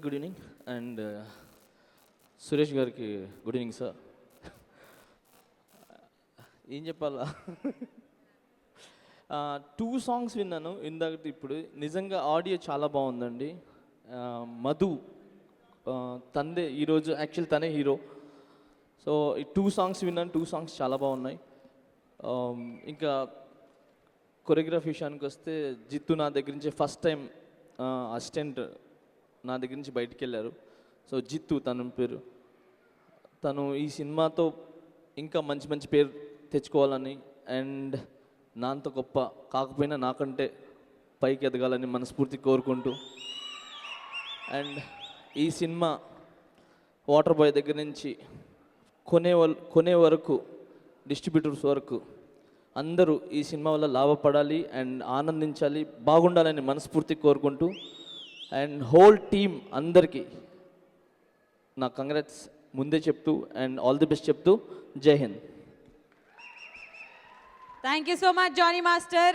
Good evening and Suresh గారికి good evening sir. ఏం చెప్పాలా, 2 సాంగ్స్ విన్నాను ఇందాక. ఇప్పుడు నిజంగా ఆడియో చాలా బాగుందండి. మధు తందే ఈరోజు యాక్చువల్ తనే హీరో. సో ఈ 2 సాంగ్స్ విన్నాను, 2 సాంగ్స్ చాలా బాగున్నాయి. ఇంకా కొరియోగ్రఫీ విషయానికి వస్తే జిత్తు నా దగ్గర నుంచి ఫస్ట్ టైం అసిస్టెంట్ నా దగ్గర నుంచి బయటికి వెళ్ళారు. సో జిత్తు తన పేరు, తను ఈ సినిమాతో ఇంకా మంచి మంచి పేరు తెచ్చుకోవాలని అండ్ నాంత గొప్ప కాకపోయినా నాకంటే పైకి ఎదగాలని మనస్ఫూర్తి కోరుకుంటూ, అండ్ ఈ సినిమా వాటర్ బాయ్ దగ్గర నుంచి కొనే వరకు డిస్ట్రిబ్యూటర్స్ వరకు అందరూ ఈ సినిమా వల్ల లాభపడాలి అండ్ ఆనందించాలి, బాగుండాలని మనస్ఫూర్తి కోరుకుంటూ, అండ్ హోల్ టీమ్ అందరికీ నా కంగ్రాట్స్ ముందే చెప్తూ అండ్ ఆల్ ది బెస్ట్ చెప్తూ, జై Hind. Thank you so much, Johnny Master.